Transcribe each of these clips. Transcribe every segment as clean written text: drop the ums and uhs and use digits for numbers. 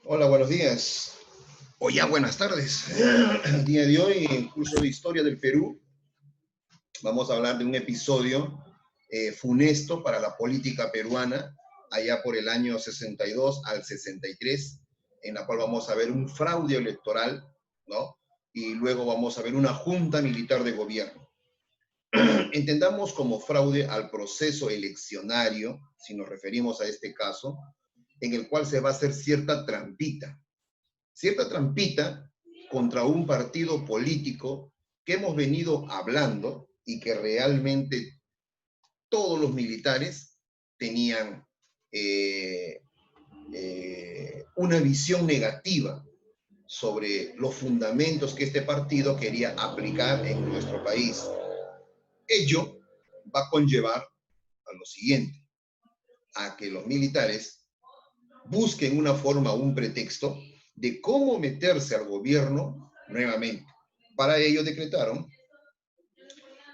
Hola, buenos días. O ya buenas tardes. El día de hoy, en curso de Historia del Perú, vamos a hablar de un episodio funesto para la política peruana, allá por el año 62 al 63, en la cual vamos a ver un fraude electoral, ¿no? Y luego vamos a ver una junta militar de gobierno. Entendamos como fraude al proceso eleccionario, si nos referimos a este caso, en el cual se va a hacer cierta trampita contra un partido político que hemos venido hablando y que realmente todos los militares tenían una visión negativa sobre los fundamentos que este partido quería aplicar en nuestro país. Ello va a conllevar a lo siguiente, a que los militares busquen una forma, un pretexto de cómo meterse al gobierno nuevamente. Para ello decretaron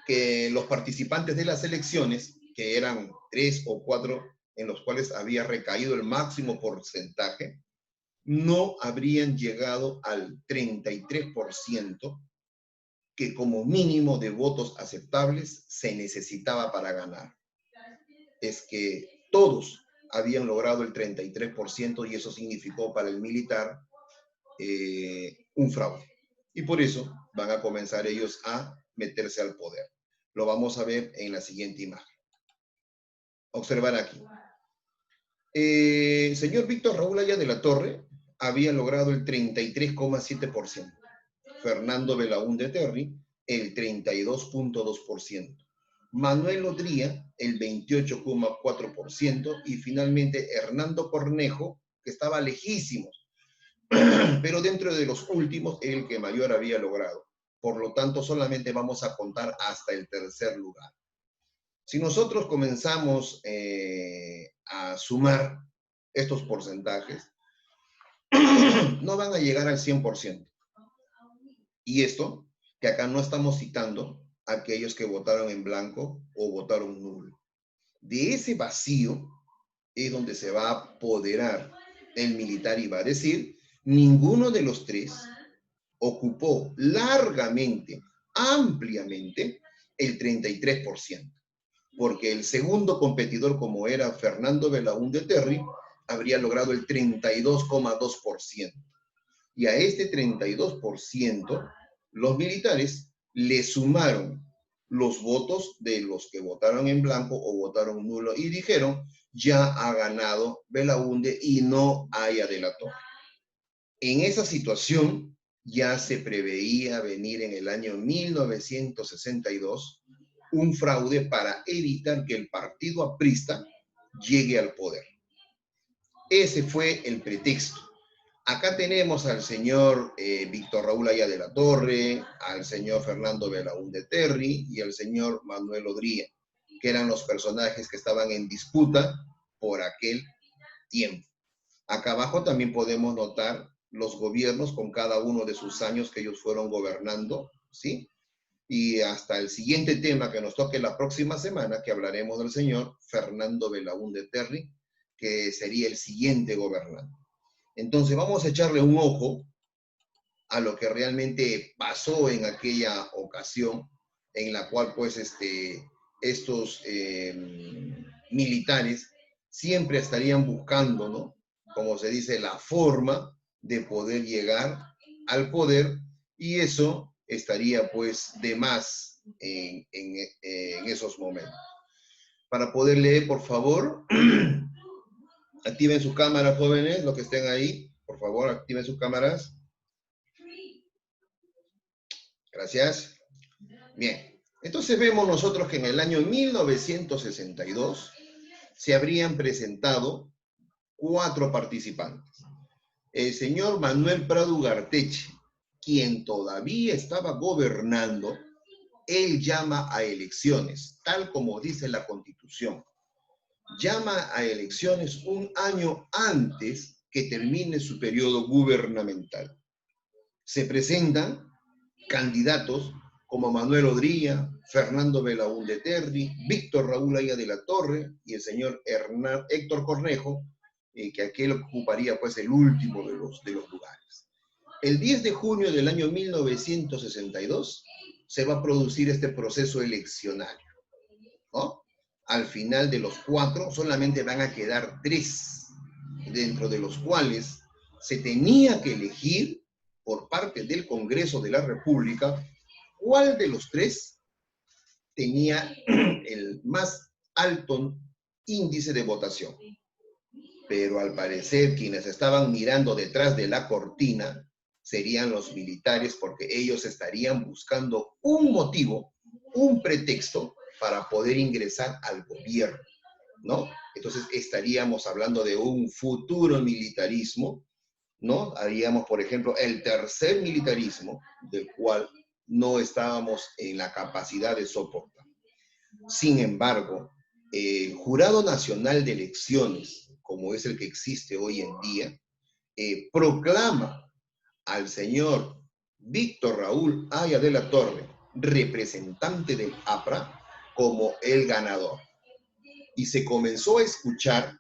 que los participantes de las elecciones, que eran 3 o 4 en los cuales había recaído el máximo porcentaje, no habrían llegado al 33% que como mínimo de votos aceptables se necesitaba para ganar. Es que todos habían logrado el 33% y eso significó para el militar un fraude. Y por eso van a comenzar ellos a meterse al poder. Lo vamos a ver en la siguiente imagen. Observar aquí. Señor Víctor Raúl Haya de la Torre había logrado el 33,7%. Fernando Belaúnde Terry, el 32,2%. Manuel Odría, el 28,4%. Y finalmente Hernando Cornejo, que estaba lejísimos, pero dentro de los últimos, el que mayor había logrado. Por lo tanto, solamente vamos a contar hasta el tercer lugar. Si nosotros comenzamos a sumar estos porcentajes, no van a llegar al 100%. Y esto, que acá no estamos citando a aquellos que votaron en blanco o votaron nulo. De ese vacío es donde se va a apoderar el militar y va a decir, ninguno de los tres ocupó largamente, ampliamente, el 33%, porque el segundo competidor, como era Fernando Belaúnde Terry, habría logrado el 32,2%. Y a este 32%, los militares le sumaron los votos de los que votaron en blanco o votaron nulo y dijeron, ya ha ganado Belaúnde y no Haya de la Torre. En esa situación ya se preveía venir en el año 1962 un fraude para evitar que el partido aprista llegue al poder. Ese fue el pretexto. Acá tenemos al señor Víctor Raúl Haya de la Torre, al señor Fernando Belaúnde Terry y al señor Manuel Odría, que eran los personajes que estaban en disputa por aquel tiempo. Acá abajo también podemos notar los gobiernos con cada uno de sus años que ellos fueron gobernando, ¿sí? Y hasta el siguiente tema que nos toque la próxima semana, que hablaremos del señor Fernando Belaúnde Terry, que sería el siguiente gobernante. Entonces vamos a echarle un ojo a lo que realmente pasó en aquella ocasión, en la cual pues estos militares siempre estarían buscando, ¿no? Como se dice, la forma de poder llegar al poder, y eso estaría pues de más en esos momentos. Para poder leer, por favor, activen sus cámaras, jóvenes, los que estén ahí, por favor, activen sus cámaras. Gracias. Bien, entonces vemos nosotros que en el año 1962 se habrían presentado 4 participantes. El señor Manuel Prado Ugarteche, quien todavía estaba gobernando, él llama a elecciones, tal como dice la Constitución. Llama a elecciones un año antes que termine su periodo gubernamental. Se presentan candidatos como Manuel Odría, Fernando Belaúnde Terry, Víctor Raúl Aya de la Torre y el señor Héctor Cornejo, que aquel ocuparía pues el último de los lugares. El 10 de junio del año 1962 se va a producir este proceso eleccionario, ¿no? Al final de los 4 solamente van a quedar 3, dentro de los cuales se tenía que elegir por parte del Congreso de la República cuál de los 3 tenía el más alto índice de votación. Pero al parecer quienes estaban mirando detrás de la cortina serían los militares, porque ellos estarían buscando un motivo, un pretexto para poder ingresar al gobierno, ¿no? Entonces estaríamos hablando de un futuro militarismo, ¿no? Haríamos, por ejemplo, el tercer militarismo, del cual no estábamos en la capacidad de soportar. Sin embargo, el Jurado Nacional de Elecciones, como es el que existe hoy en día, proclama al señor Víctor Raúl Aya de la Torre, representante del APRA, como el ganador. Y se comenzó a escuchar,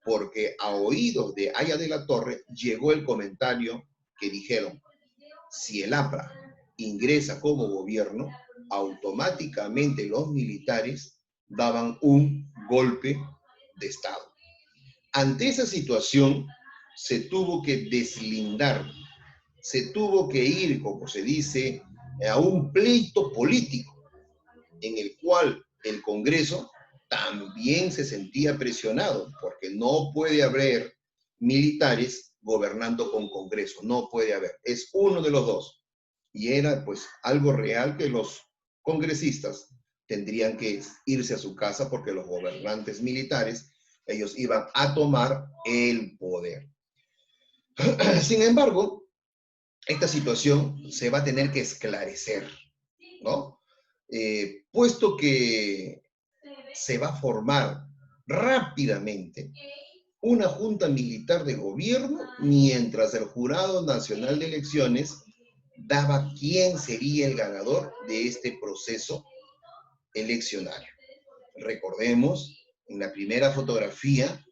porque a oídos de Aya de la Torre llegó el comentario que dijeron: si el APRA ingresa como gobierno, automáticamente los militares daban un golpe de Estado. Ante esa situación, se tuvo que deslindar, se tuvo que ir, como se dice, a un pleito político, en el cual el Congreso también se sentía presionado, porque no puede haber militares gobernando con Congreso, no puede haber, es uno de los dos. Y era pues algo real que los congresistas tendrían que irse a su casa, porque los gobernantes militares, ellos iban a tomar el poder. Sin embargo, esta situación se va a tener que esclarecer, ¿no? Puesto que se va a formar rápidamente una junta militar de gobierno, mientras el Jurado Nacional de Elecciones daba quién sería el ganador de este proceso eleccionario. Recordemos, en la primera fotografía,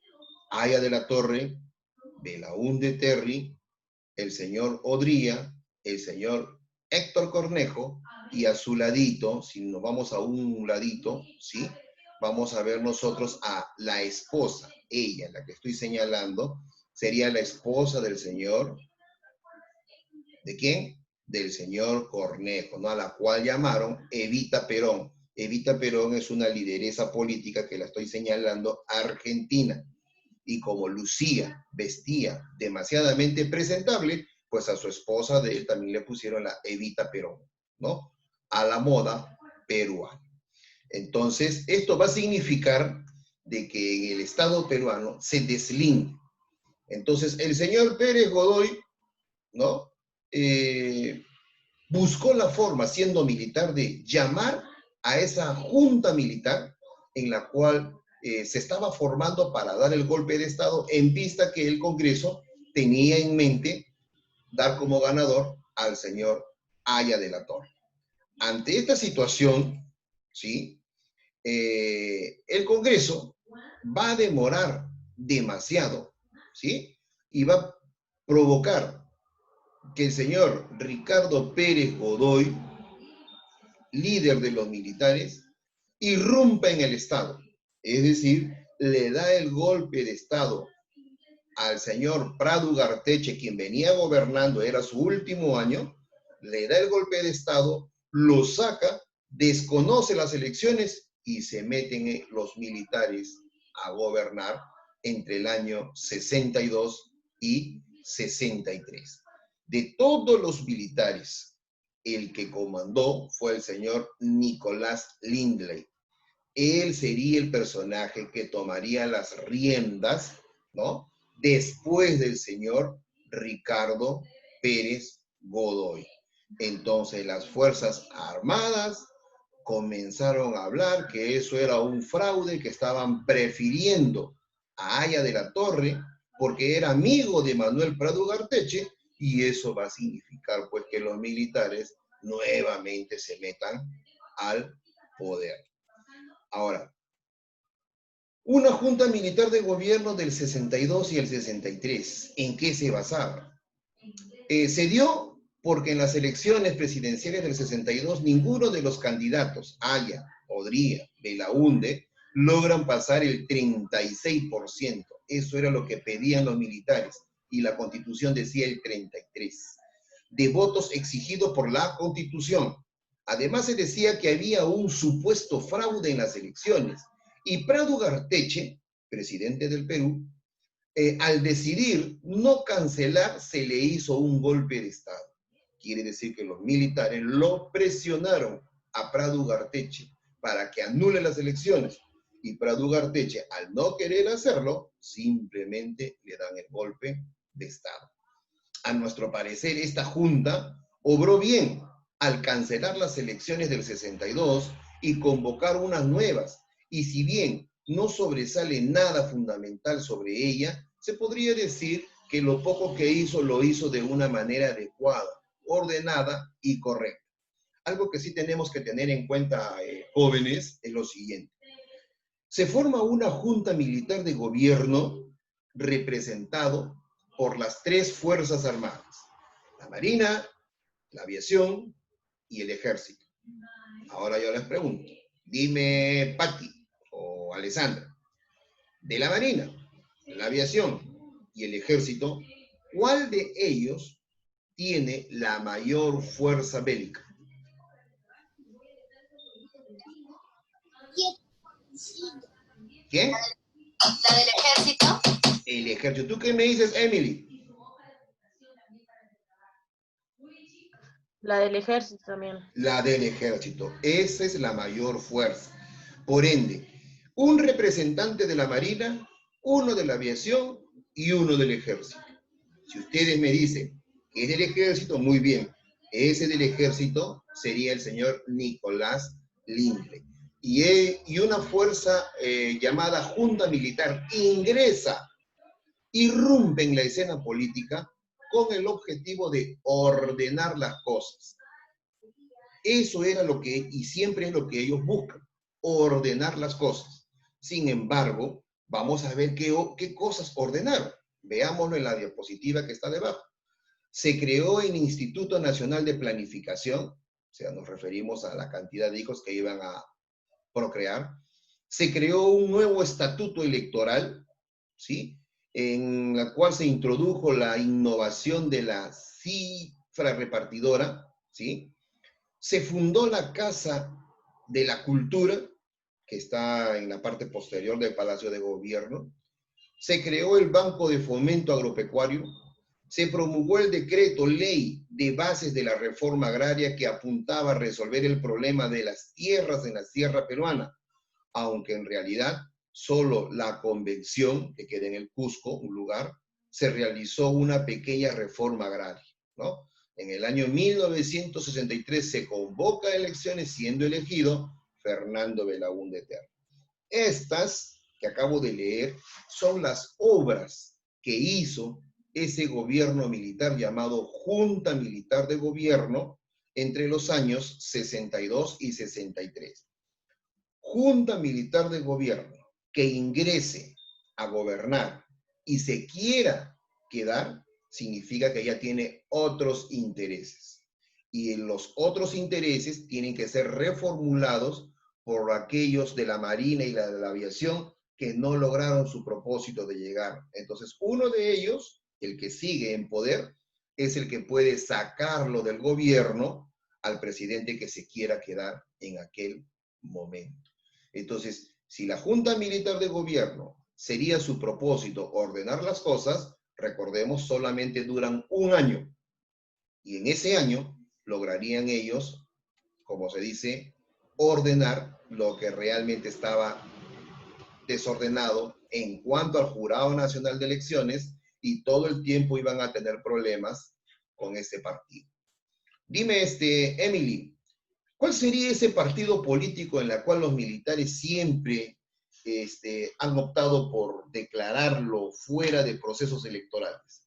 Aya de la Torre, Belaúnde Terry, el señor Odría, el señor Héctor Cornejo, y a su ladito, si nos vamos a un ladito, ¿sí? Vamos a ver nosotros a la esposa, ella, la que estoy señalando, sería la esposa del señor, ¿de quién? Del señor Cornejo, ¿no? A la cual llamaron Evita Perón. Evita Perón es una lideresa política que la estoy señalando, argentina. Y como lucía, vestía demasiadamente presentable, pues a su esposa de él también le pusieron la Evita Perón, ¿no? A la moda peruana. Entonces, esto va a significar de que en el Estado peruano se deslinde. Entonces, el señor Pérez Godoy, ¿no? Buscó la forma, siendo militar, de llamar a esa junta militar en la cual se estaba formando para dar el golpe de Estado, en vista que el Congreso tenía en mente dar como ganador al señor Aya de la Torre. Ante esta situación, ¿sí? El Congreso va a demorar demasiado, ¿sí? Y va a provocar que el señor Ricardo Pérez Godoy, líder de los militares, irrumpa en el Estado. Es decir, le da el golpe de Estado al señor Prado Ugarteche, quien venía gobernando, era su último año, le da el golpe de Estado, lo saca, desconoce las elecciones y se meten los militares a gobernar entre el año 62 y 63. De todos los militares, el que comandó fue el señor Nicolás Lindley. Él sería el personaje que tomaría las riendas, ¿no? Después del señor Ricardo Pérez Godoy. Entonces las Fuerzas Armadas comenzaron a hablar que eso era un fraude, que estaban prefiriendo a Aya de la Torre porque era amigo de Manuel Prado Ugarteche, y eso va a significar pues que los militares nuevamente se metan al poder. Ahora, una junta militar de gobierno del 62 y el 63, ¿en qué se basaba? Se dio porque en las elecciones presidenciales del 62 ninguno de los candidatos, Haya, Odría, Belaúnde, logran pasar el 36%. Eso era lo que pedían los militares y la Constitución decía el 33%, de votos exigidos por la Constitución. Además se decía que había un supuesto fraude en las elecciones y Prado Garteche, presidente del Perú, al decidir no cancelar, se le hizo un golpe de Estado. Quiere decir que los militares lo presionaron a Prado Ugarteche para que anule las elecciones. Y Prado Ugarteche, al no querer hacerlo, simplemente le dan el golpe de Estado. A nuestro parecer, esta junta obró bien al cancelar las elecciones del 62 y convocar unas nuevas. Y si bien no sobresale nada fundamental sobre ella, se podría decir que lo poco que hizo lo hizo de una manera adecuada, ordenada y correcta. Algo que sí tenemos que tener en cuenta, jóvenes, es lo siguiente. Se forma una junta militar de gobierno representado por las tres Fuerzas Armadas, la Marina, la Aviación y el Ejército. Ahora yo les pregunto, dime, Patti o Alessandra, de la Marina, la Aviación y el Ejército, ¿cuál de ellos tiene la mayor fuerza bélica? ¿Quién? La del ejército. El Ejército. ¿Tú qué me dices, Emily? La del ejército también. La del Ejército. Esa es la mayor fuerza. Por ende, un representante de la Marina, uno de la Aviación y uno del Ejército. Si ustedes me dicen que es del Ejército, muy bien. Ese del Ejército sería el señor Nicolás Lindley. Y una fuerza llamada Junta Militar ingresa, irrumpe en la escena política con el objetivo de ordenar las cosas. Eso era lo que, y siempre es lo que ellos buscan, ordenar las cosas. Sin embargo, vamos a ver qué cosas ordenaron. Veámoslo en la diapositiva que está debajo. Se creó el Instituto Nacional de Planificación, o sea, nos referimos a la cantidad de hijos que iban a procrear. Se creó un nuevo estatuto electoral, ¿sí? En la cual se introdujo la innovación de la cifra repartidora, ¿sí? Se fundó la Casa de la Cultura, que está en la parte posterior del Palacio de Gobierno. Se creó el Banco de Fomento Agropecuario. Se promulgó el decreto ley de bases de la reforma agraria que apuntaba a resolver el problema de las tierras en la sierra peruana, aunque en realidad solo la convención, que queda en el Cusco, un lugar, se realizó una pequeña reforma agraria, ¿no? En el año 1963 se convoca a elecciones siendo elegido Fernando Belaúnde Terry. Estas que acabo de leer son las obras que hizo ese gobierno militar llamado Junta Militar de Gobierno entre los años 62 y 63. Junta Militar de Gobierno que ingrese a gobernar y se quiera quedar, significa que ya tiene otros intereses. Y los otros intereses tienen que ser reformulados por aquellos de la Marina y de la Aviación que no lograron su propósito de llegar. Entonces, uno de ellos, el que sigue en poder, es el que puede sacarlo del gobierno al presidente que se quiera quedar en aquel momento. Entonces, si la Junta Militar de Gobierno sería su propósito ordenar las cosas, recordemos, solamente duran un año. Y en ese año lograrían ellos, como se dice, ordenar lo que realmente estaba desordenado en cuanto al Jurado Nacional de Elecciones, y todo el tiempo iban a tener problemas con ese partido. Dime, Emily, ¿cuál sería ese partido político en el cual los militares siempre han optado por declararlo fuera de procesos electorales?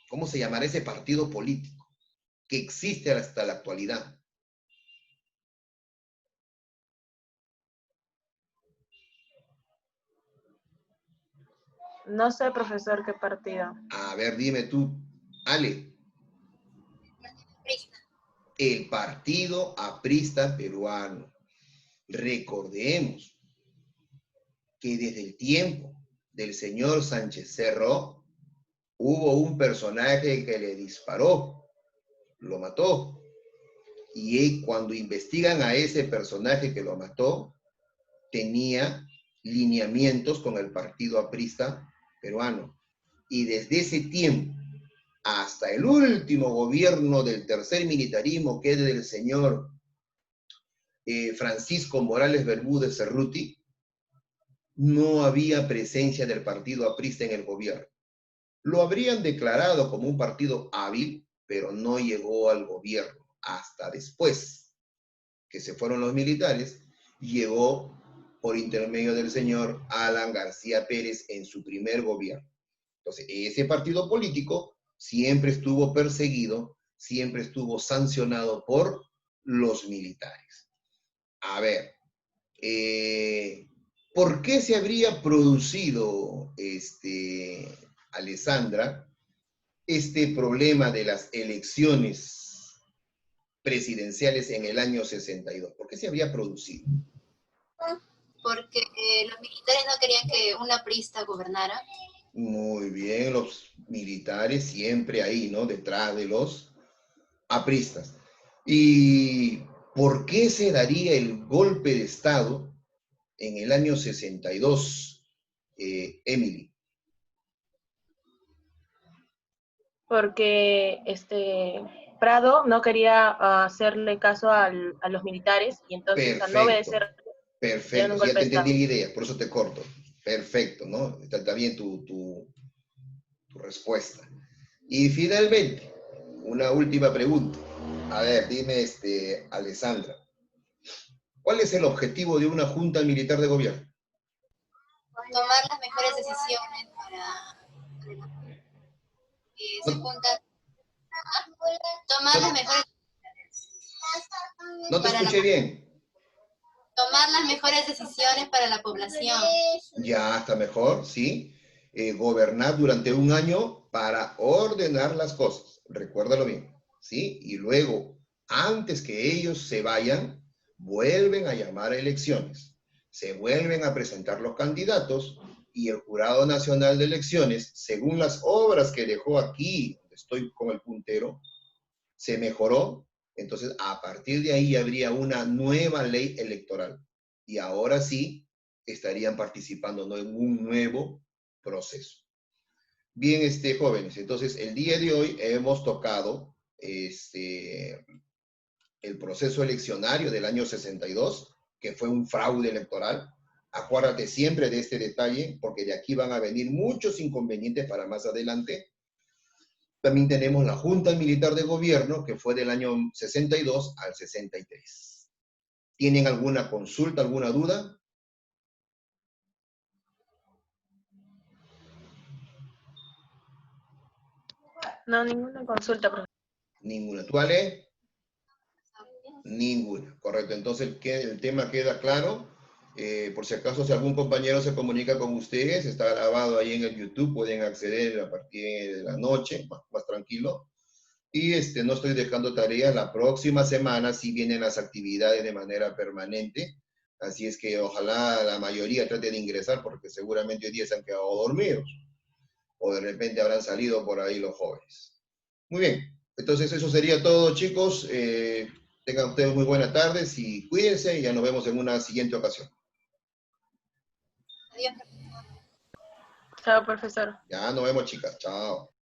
¿Cómo se llamará ese partido político que existe hasta la actualidad? No sé, profesor, qué partido. A ver, dime tú, Ale. Aprista. El Partido Aprista Peruano. Recordemos que desde el tiempo del señor Sánchez Cerro hubo un personaje que le disparó, lo mató. Y cuando investigan a ese personaje que lo mató, tenía lineamientos con el Partido Aprista Peruano. Y desde ese tiempo hasta el último gobierno del tercer militarismo, que es del señor Francisco Morales Bermúdez Cerruti, no había presencia del partido aprista en el gobierno. Lo habrían declarado como un partido hábil, pero no llegó al gobierno. Hasta después que se fueron los militares, llegó por intermedio del señor Alan García Pérez en su primer gobierno. Entonces, ese partido político siempre estuvo perseguido, siempre estuvo sancionado por los militares. A ver, ¿por qué se habría producido, Alessandra, este problema de las elecciones presidenciales en el año 62? ¿Por qué se habría producido? Porque los militares no querían que una aprista gobernara. Muy bien, los militares siempre ahí, ¿no? Detrás de los apristas. ¿Y por qué se daría el golpe de Estado en el año 62, Emily? Porque Prado no quería hacerle caso a los militares y entonces al no Perfecto, obedecer dieron perfecto. un Sí, ya golpe te de entendí Estado. la idea, por eso te corto. Perfecto, ¿no? Está bien tu respuesta. Y finalmente, una última pregunta. A ver, dime, Alessandra, ¿cuál es el objetivo de una junta militar de gobierno? Tomar las mejores decisiones para que se No, juntan. Tomar las no, mejores no te para la, escuché bien. tomar las mejores decisiones para la población. Ya está mejor, ¿sí? Gobernar durante un año para ordenar las cosas. Recuérdalo bien, ¿sí? Y luego, antes que ellos se vayan, vuelven a llamar a elecciones. Se vuelven a presentar los candidatos y el Jurado Nacional de Elecciones, según las obras que dejó aquí, donde estoy con el puntero, se mejoró. Entonces, a partir de ahí habría una nueva ley electoral. Y ahora sí estarían participando, ¿no?, en un nuevo proceso. Bien, jóvenes, entonces el día de hoy hemos tocado el proceso eleccionario del año 62, que fue un fraude electoral. Acuérdate siempre de este detalle, porque de aquí van a venir muchos inconvenientes para más adelante. También tenemos la Junta Militar de Gobierno, que fue del año 62 al 63. ¿Tienen alguna consulta, alguna duda? No, ninguna consulta, profesor. Ninguna. ¿Tú, Ale? Ninguna. Correcto. Entonces el tema queda claro. Por si acaso, si algún compañero se comunica con ustedes, está grabado ahí en el YouTube, pueden acceder a partir de la noche, más tranquilo. Y no estoy dejando tareas. La próxima semana sí vienen las actividades de manera permanente. Así es que ojalá la mayoría trate de ingresar, porque seguramente hoy día se han quedado dormidos. O de repente habrán salido por ahí los jóvenes. Muy bien. Entonces eso sería todo, chicos. Tengan ustedes muy buenas tardes y cuídense y ya nos vemos en una siguiente ocasión. Adiós. Chao, profesor. Ya nos vemos, chicas. Chao.